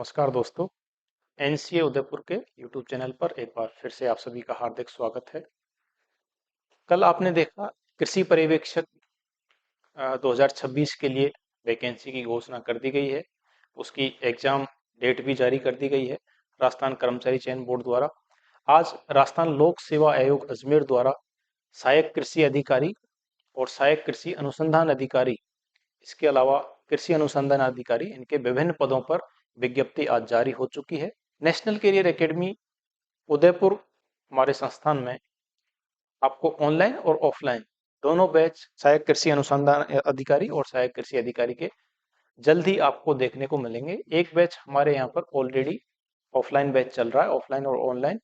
नमस्कार दोस्तों। एनसीए उदयपुर के यूट्यूब चैनल पर एक बार फिर से आप सभी का हार्दिक स्वागत है। कल आपने देखा कृषि पर्यवेक्षक 2026 के लिए वैकेंसी की घोषणा कर दी गई है। उसकी एग्जाम डेट भी जारी कर दी गई है राजस्थान कर्मचारी चयन बोर्ड द्वारा। आज राजस्थान लोक सेवा आयोग अजमेर द्वारा सहायक कृषि अधिकारी और सहायक कृषि अनुसंधान अधिकारी, इसके अलावा कृषि अनुसंधान अधिकारी, इनके विभिन्न पदों पर विज्ञप्ति आज जारी हो चुकी है। नेशनल कैरियर एकेडमी उदयपुर हमारे संस्थान में आपको ऑनलाइन और ऑफलाइन दोनों बैच सहायक कृषि अनुसंधान अधिकारी और सहायक कृषि अधिकारी के जल्द ही आपको देखने को मिलेंगे। एक बैच हमारे यहाँ पर ऑलरेडी ऑफलाइन बैच चल रहा है, ऑफलाइन और ऑनलाइन।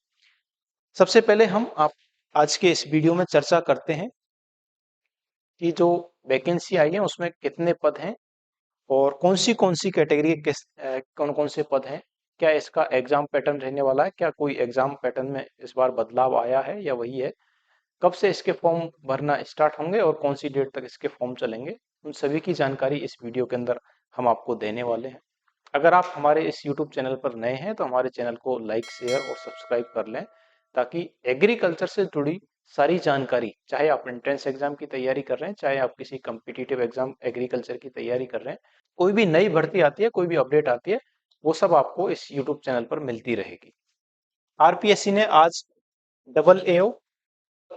सबसे पहले हम आप आज के इस वीडियो में चर्चा करते हैं कि जो वैकेंसी आई है उसमें कितने पद हैं और कौन सी कैटेगरी के किस कौन कौन से पद हैं, क्या इसका एग्जाम पैटर्न रहने वाला है, क्या कोई एग्जाम पैटर्न में इस बार बदलाव आया है या वही है, कब से इसके फॉर्म भरना स्टार्ट होंगे और कौन सी डेट तक इसके फॉर्म चलेंगे, उन सभी की जानकारी इस वीडियो के अंदर हम आपको देने वाले हैं। अगर आप हमारे इस YouTube चैनल पर नए हैं तो हमारे चैनल को लाइक, शेयर और सब्सक्राइब कर लें, ताकि एग्रीकल्चर से जुड़ी सारी जानकारी, चाहे आप एंट्रेंस एग्जाम की तैयारी कर रहे हैं, चाहे आप किसी कम्पिटिटिव एग्जाम एग्रीकल्चर की तैयारी कर रहे हैं, कोई भी नई भर्ती आती है, कोई भी अपडेट आती है, वो सब आपको इस YouTube चैनल पर मिलती रहेगी। आरपीएससी ने आज डबल एओ,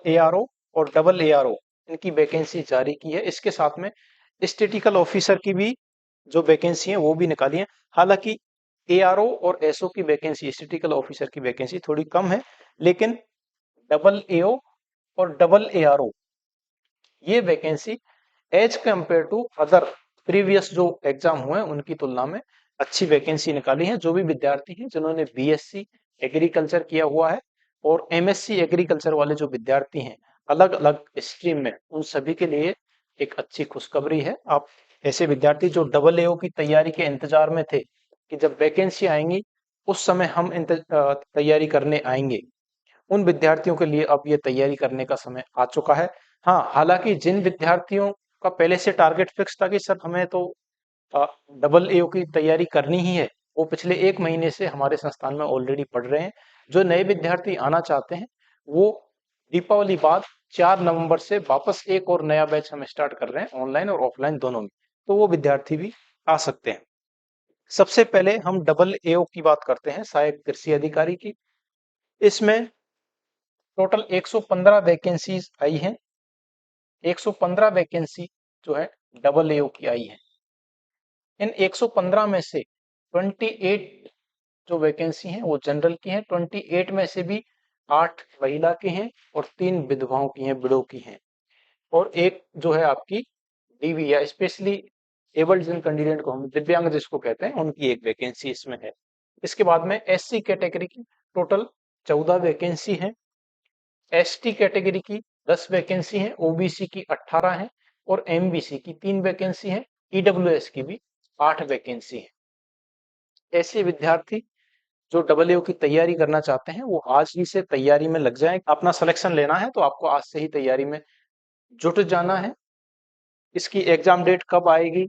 एआरओ और डबल एआरओ इनकी वैकेंसी जारी की है। इसके साथ में स्टेटिकल ऑफिसर की भी जो वैकेंसी है वो भी निकाली है। हालांकि एआरओ और एसओ की वैकेंसी, स्टेटिकल ऑफिसर की वैकेंसी थोड़ी कम है, लेकिन डबल एओ और डबल एआरओ ये vacancy as compare to other previous जो एग्जाम हुए हैं उनकी तुलना में अच्छी वैकेंसी निकाली है। जो भी विद्यार्थी हैं जिन्होंने बीएससी एग्रीकल्चर किया हुआ है और एमएससी एग्रीकल्चर वाले जो विद्यार्थी हैं अलग अलग स्ट्रीम में, उन सभी के लिए एक अच्छी खुशखबरी है। आप ऐसे विद्यार्थी जो डबल एओ की तैयारी के इंतजार में थे कि जब वैकेंसी आएंगी उस समय हम तैयारी करने आएंगे, उन विद्यार्थियों के लिए अब ये तैयारी करने का समय आ चुका है। हाँ, हालांकि जिन विद्यार्थियों का पहले से टारगेट फिक्स था कि सर हमें तो डबल एओ की तैयारी करनी ही है, वो पिछले एक महीने से हमारे संस्थान में ऑलरेडी पढ़ रहे हैं। जो नए विद्यार्थी आना चाहते हैं वो दीपावली बाद 4 नवंबर से वापस एक और नया बैच हम स्टार्ट कर रहे हैं, ऑनलाइन और ऑफलाइन दोनों में, तो वो विद्यार्थी भी आ सकते हैं। सबसे पहले हम डबल एओ की बात करते हैं, सहायक कृषि अधिकारी की। इसमें टोटल 115 वैकेंसीज आई हैं। 115 वैकेंसी जो है डबल एओ की आई है। इन 115 में से 28 जो वैकेंसी हैं वो जनरल की हैं। 28 में से भी 8 महिला की हैं और 3 विधवाओं की हैं, विडो की हैं, और एक जो है आपकी डीवी या स्पेशली एबल्ड जिन कैंडिडेट को हम दिव्यांग जिसको कहते हैं, उनकी एक वैकेंसी इसमें है। इसके बाद में एससी कैटेगरी की टोटल 14 वैकेंसी है, एसटी कैटेगरी की 10 वैकेंसी है, ओबीसी की 18 है और एमबीसी की 3 वैकेंसी है, ईडब्ल्यूएस की भी 8 वैकेंसी है। ऐसे विद्यार्थी जो डबल की तैयारी करना चाहते हैं वो आज ही से तैयारी में लग जाएं। अपना सिलेक्शन लेना है तो आपको आज से ही तैयारी में जुट जाना है। इसकी एग्जाम डेट कब आएगी,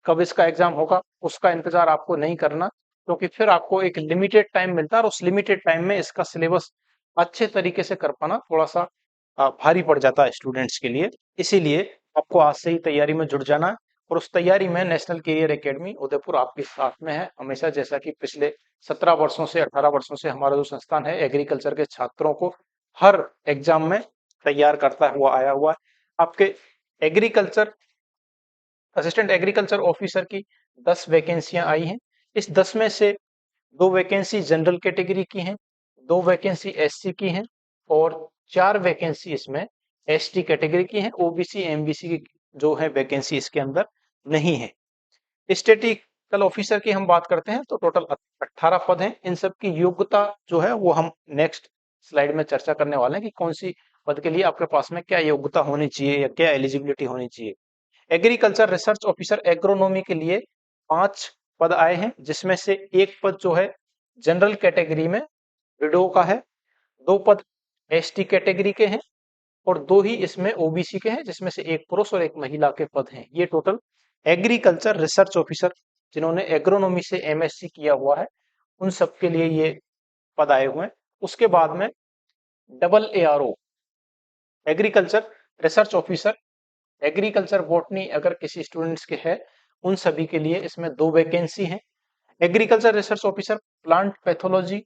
कब इसका एग्जाम होगा, उसका इंतजार आपको नहीं करना, क्योंकि फिर आपको एक लिमिटेड टाइम मिलता है और उस लिमिटेड टाइम में इसका सिलेबस अच्छे तरीके से कर पाना थोड़ा सा भारी पड़ जाता है स्टूडेंट्स के लिए। इसीलिए आपको आज से ही तैयारी में जुट जाना है और उस तैयारी में नेशनल कैरियर एकेडमी उदयपुर आपके साथ में है हमेशा। जैसा कि पिछले 17 वर्षों से 18 वर्षों से हमारा जो संस्थान है एग्रीकल्चर के छात्रों को हर एग्जाम में तैयार करता हुआ आया हुआ है। आपके एग्रीकल्चर असिस्टेंट एग्रीकल्चर ऑफिसर की 10 वैकेंसियां आई हैं। इस 10 में से 2 वैकेंसी जनरल कैटेगरी की हैं, 2 वैकेंसी एससी की हैं और 4 वैकेंसी इसमें एसटी कैटेगरी की हैं। ओबीसी एमबीसी की जो है वैकेंसी इसके अंदर नहीं है। स्टैटिकल ऑफिसर की हम बात करते हैं तो टोटल 18 पद हैं। इन सब की योग्यता जो है वो हम नेक्स्ट स्लाइड में चर्चा करने वाले हैं कि कौन सी पद के लिए आपके पास में क्या योग्यता होनी चाहिए या क्या एलिजिबिलिटी होनी चाहिए। एग्रीकल्चर रिसर्च ऑफिसर एग्रोनॉमी के लिए 5 पद आए हैं, जिसमें से एक पद जो है जनरल कैटेगरी में विडो का है, 2 पद एसटी कैटेगरी के हैं और 2 ही इसमें ओबीसी के हैं, जिसमें से एक पुरुष और एक महिला के पद हैं। ये टोटल एग्रीकल्चर रिसर्च ऑफिसर जिन्होंने एग्रोनॉमी से एमएससी किया हुआ है, उन सब के लिए ये पद आए हुए हैं। उसके बाद में double ARO, agriculture research officer, agriculture botany अगर किसी स्टूडेंट्स के है, उन सभी के लिए इसमें 2 वैकेंसी हैं। Agriculture research officer plant pathology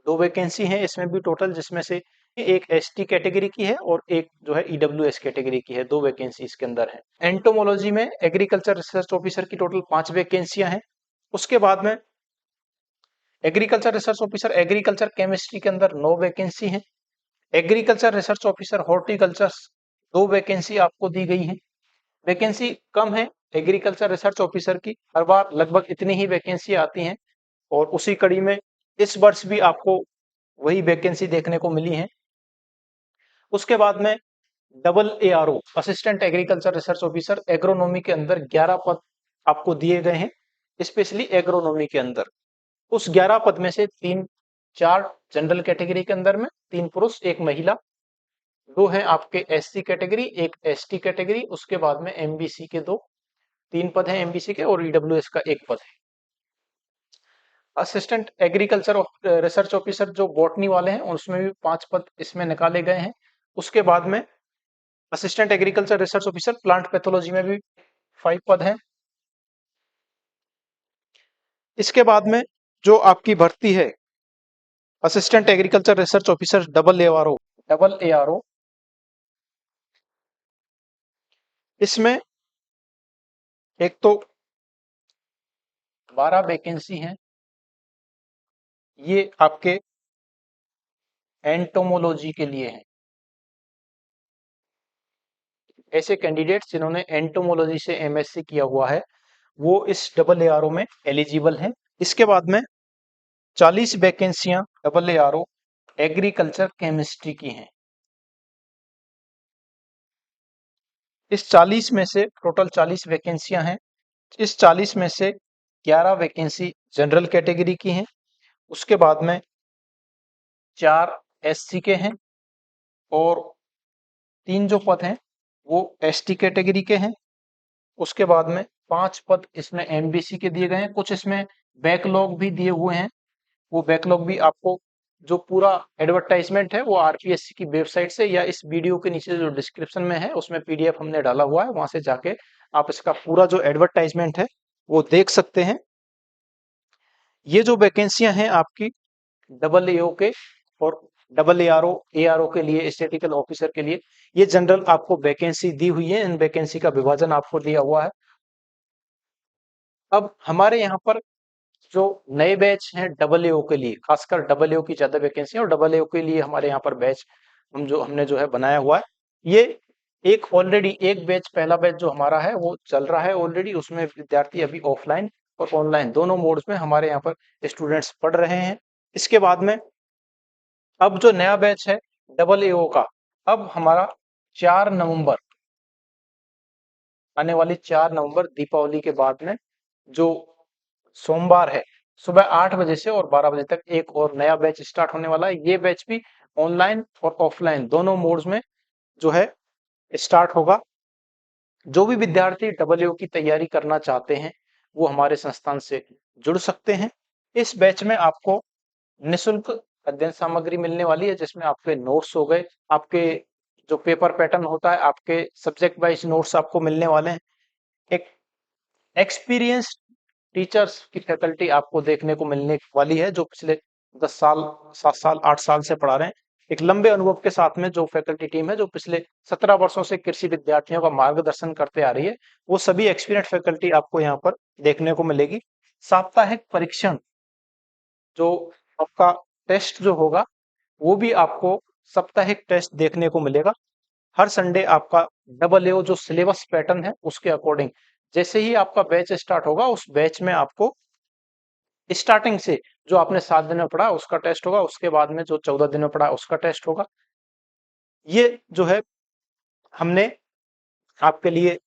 2 vacancy हैं इसमें भी टोटल, जिसमें से एक एसटी कैटेगरी की है और एक जो है ईडब्ल्यूएस कैटेगरी की है। 2 वैकेंसी इसके अंदर है। एंटोमोलॉजी में एग्रीकल्चर रिसर्च ऑफिसर की टोटल 5 वैकेंसियां हैं। उसके बाद में agriculture research officer agriculture chemistry के अंदर 9 वैकेंसी हैं। Agriculture research officer horticulture 2 vacancy आपको दी गई है। वैकेंसी कम है एग्रीकल्चर रिसर्च ऑफिसर की, हर बार लगभग इतनी ही वैकेंसी आती हैं, और उसी कड़ी में इस वर्ष भी आपको वही वैकेंसी देखने को मिली है। उसके बाद में double ARO assistant agriculture research officer agronomy के अंदर 11 पद आपको दिए गए हैं, स्पेशली एग्रोनॉमी के अंदर। उस 11 पद में से 4 जनरल कैटेगरी के अंदर में, 3 पुरुष 1 महिला, 2 हैं आपके एससी कैटेगरी 1 एसटी कैटेगरी, उसके बाद में एमबीसी के 3 पद हैं एमबीसी के, और ईडब्ल्यूएस का 1 पद है। असिस्टेंट एग्रीकल्चर रिसर्च ऑफिसर जो बॉटनी वाले हैं उसमें भी 5 पद इसमें निकाले गए हैं। उसके बाद में assistant agriculture research officer plant pathology में भी 5 पद हैं। इसके बाद में जो आपकी भर्ती है assistant agriculture research officer double ARO, इसमें एक तो 12 वैकेंसी हैं, ये आपके एंटोमोलॉजी के लिए है। ऐसे कैंडिडेट्स जिन्होंने एंटोमोलॉजी से एमएससी किया हुआ है वो इस डबल एआरओ में एलिजिबल हैं। इसके बाद में 40 वैकेंसियां डबल एआरओ एग्रीकल्चर केमिस्ट्री की हैं। इस 40 में से टोटल 40 वैकेंसियां हैं। इस 40 में से 11 वैकेंसी जनरल कैटेगरी की हैं। उसके बाद में 4 एससी के हैं, और 3 जो पद हैं वो एसटी कैटेगरी के हैं। उसके बाद में 5 पद इसमें एमबीसी के दिए गए हैं। कुछ इसमें बैकलॉग भी दिए हुए हैं, वो बैकलॉग भी आपको, जो पूरा एडवर्टाइजमेंट है वो आरपीएससी की वेबसाइट से या इस वीडियो के नीचे जो डिस्क्रिप्शन में है उसमें पीडीएफ हमने डाला हुआ है, वहां से जाके आप इसका पूरा जो एडवर्टाइजमेंट है वो देख सकते हैं। ये जो वैकेंसियां हैं आपकी डबल एओ के और डबल एआरओ के लिए, स्टैटिकल ऑफिसर के लिए, ये जनरल आपको वैकेंसी दी हुई है। इन वैकेंसी का विभाजन आपको दिया हुआ है। अब हमारे यहाँ पर जो नए बैच हैं डबल एओ के लिए, खासकर डबल एओ की ज्यादा वैकेंसी है, और डबल एओ के लिए हमारे यहाँ पर बैच हमने जो है बनाया हुआ है। ये एक ऑलरेडी एक बैच, पहला बैच जो हमारा है वो चल रहा है ऑलरेडी, उसमें विद्यार्थी अभी ऑफलाइन और ऑनलाइन दोनों मोड्स में हमारे यहाँ पर स्टूडेंट्स पढ़ रहे हैं। इसके बाद में अब जो नया बैच है डबल एओ का, अब हमारा 4 नवंबर, आने वाली 4 नवंबर दीपावली के बाद में, जो सोमवार है, सुबह 8 बजे से और 12 बजे तक एक और नया बैच स्टार्ट होने वाला है। ये बैच भी ऑनलाइन और ऑफलाइन दोनों मोड्स में जो है स्टार्ट होगा। जो भी विद्यार्थी डबलयू की तैयारी करना चाहते हैं वो हमारे संस्थान से जुड़ सकते हैं। इस बैच में आपको निःशुल्क अध्ययन सामग्री मिलने वाली है, जिसमें आपके नोट्स हो गए, आपके जो पेपर पैटर्न होता है, आपके सब्जेक्ट वाइज नोट्स आपको मिलने वाले हैं। एक एक्सपीरियंस टीचर्स की फैकल्टी आपको देखने को मिलने वाली है, जो पिछले 10 साल 7 साल 8 साल से पढ़ा रहे हैं। एक लंबे अनुभव के साथ में जो फैकल्टी टीम है, जो पिछले 17 वर्षों से कृषि विद्यार्थियों का मार्गदर्शन करते आ रही है, वो सभी एक्सपीरियंस फैकल्टी आपको यहाँ पर देखने को मिलेगी। साप्ताहिक परीक्षण, जो आपका टेस्ट जो होगा वो भी आपको साप्ताहिक टेस्ट देखने को मिलेगा। हर संडे आपका डबल एओ जो सिलेबस पैटर्न है उसके अकॉर्डिंग, जैसे ही आपका बैच स्टार्ट होगा उस बैच में आपको स्टार्टिंग से जो आपने 7 दिन में पढ़ा उसका टेस्ट होगा, उसके बाद में जो 14 दिन में पढ़ा उसका टेस्ट होगा। ये जो है हमने आपके लिए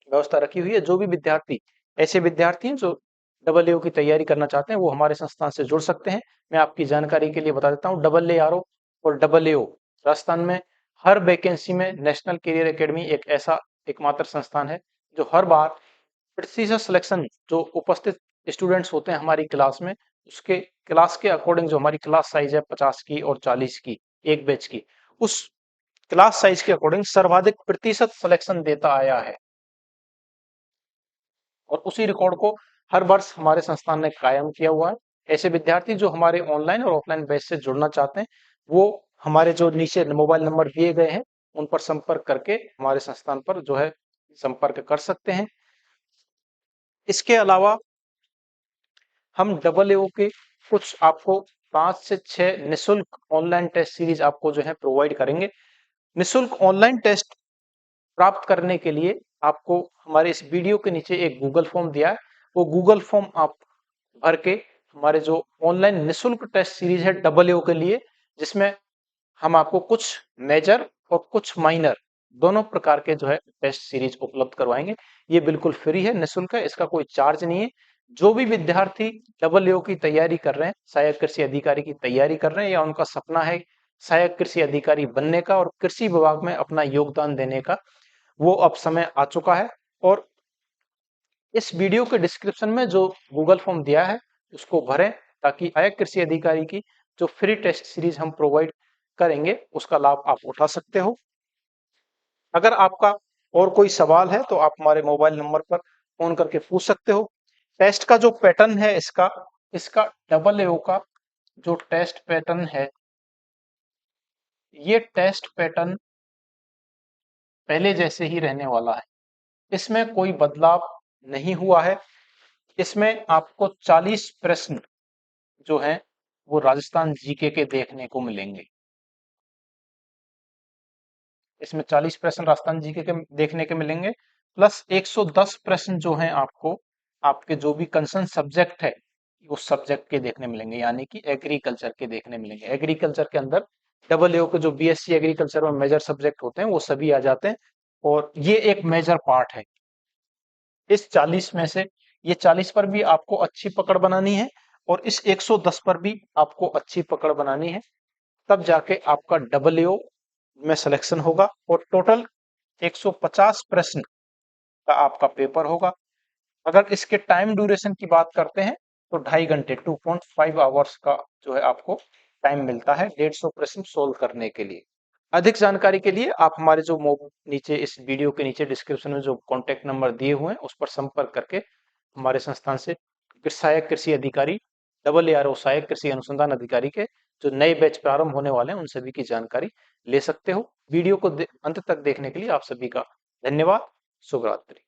व्यवस्था रखी हुई है। जो भी विद्यार्थी, ऐसे विद्यार्थी हैं जो डबल एओ की तैयारी करना चाहते हैं, वो हमारे संस्थान से जुड़ सकते हैं। मैं आपकी जानकारी के लिए बता देता हूँ, डबल एआरओ और डबल एओ राजस्थान में हर वैकेंसी में नेशनल करियर एकेडमी एक ऐसा एकमात्र संस्थान है जो हर बार प्रतिशत सिलेक्शन जो उपस्थित स्टूडेंट्स होते हैं हमारी क्लास में, उसके क्लास के अकॉर्डिंग जो हमारी क्लास साइज है 50 की और 40 की एक बैच की, उस क्लास साइज के अकॉर्डिंग सर्वाधिक प्रतिशत सिलेक्शन देता आया है। और उसी रिकॉर्ड को हर वर्ष हमारे संस्थान ने कायम किया हुआ है। ऐसे विद्यार्थी जो हमारे ऑनलाइन और ऑफलाइन बैच से जुड़ना चाहते हैं, वो हमारे जो नीचे मोबाइल नंबर दिए गए हैं उन पर संपर्क करके हमारे संस्थान पर जो है संपर्क कर सकते हैं। इसके अलावा हम डबल ए के कुछ आपको 5 से 6 निःशुल्क ऑनलाइन टेस्ट सीरीज आपको जो है प्रोवाइड करेंगे। निःशुल्क ऑनलाइन टेस्ट प्राप्त करने के लिए आपको हमारे इस वीडियो के नीचे एक गूगल फॉर्म दिया है, वो गूगल फॉर्म आप भर के हमारे जो ऑनलाइन निःशुल्क टेस्ट सीरीज है डबल ए के लिए, जिसमें हम आपको कुछ मेजर और कुछ माइनर दोनों प्रकार के जो है टेस्ट सीरीज उपलब्ध करवाएंगे। ये बिल्कुल फ्री है, निःशुल्क है, इसका कोई चार्ज नहीं है। जो भी विद्यार्थी डबल ए की तैयारी कर रहे हैं, सहायक कृषि अधिकारी की तैयारी कर रहे हैं, या उनका सपना है सहायक कृषि अधिकारी बनने का और कृषि विभाग में अपना योगदान देने का, वो अब समय आ चुका है। और इस वीडियो के डिस्क्रिप्शन में जो गूगल फॉर्म दिया है उसको भरें, ताकि सहायक कृषि अधिकारी की जो फ्री टेस्ट सीरीज हम प्रोवाइड करेंगे उसका लाभ आप उठा सकते हो। अगर आपका और कोई सवाल है तो आप हमारे मोबाइल नंबर पर फोन करके पूछ सकते हो। टेस्ट का जो पैटर्न है इसका इसका डबल ए का जो टेस्ट पैटर्न है, ये टेस्ट पैटर्न पहले जैसे ही रहने वाला है, इसमें कोई बदलाव नहीं हुआ है। इसमें आपको 40 प्रश्न जो है वो राजस्थान जीके के देखने को मिलेंगे। इसमें 40 प्रश्न राजस्थान जीके के देखने के मिलेंगे, प्लस 110 प्रश्न जो हैं आपको आपके जो भी कंसर्न सब्जेक्ट है उस सब्जेक्ट के देखने मिलेंगे, यानी कि एग्रीकल्चर के देखने मिलेंगे। एग्रीकल्चर के अंदर डबल ए के जो बीएससी एग्रीकल्चर में मेजर सब्जेक्ट होते हैं वो सभी आ जाते हैं, और ये एक मेजर पार्ट है। इस 40 में से ये 40 पर भी आपको अच्छी पकड़ बनानी है, और इस 110 पर भी आपको अच्छी पकड़ बनानी है, तब जाके आपका डबल ए में सिलेक्शन होगा। और टोटल 150 प्रश्न का आपका पेपर होगा। अगर इसके टाइम ड्यूरेशन की बात करते हैं तो 2.5 घंटे 2.5 आवर्स का जो है आपको टाइम मिलता है 150 प्रश्न सोल्व करने के लिए। अधिक जानकारी के लिए आप हमारे जो नीचे इस वीडियो के नीचे डिस्क्रिप्शन में जो कॉन्टेक्ट नंबर दिए हुए हैं उस पर संपर्क करके हमारे संस्थान से सहायक कृषि अधिकारी डबल ए आर ओ सहायक कृषि अनुसंधान अधिकारी के जो नए बैच प्रारंभ होने वाले हैं उन सभी की जानकारी ले सकते हो। वीडियो को अंत तक देखने के लिए आप सभी का धन्यवाद। शुभ रात्रि।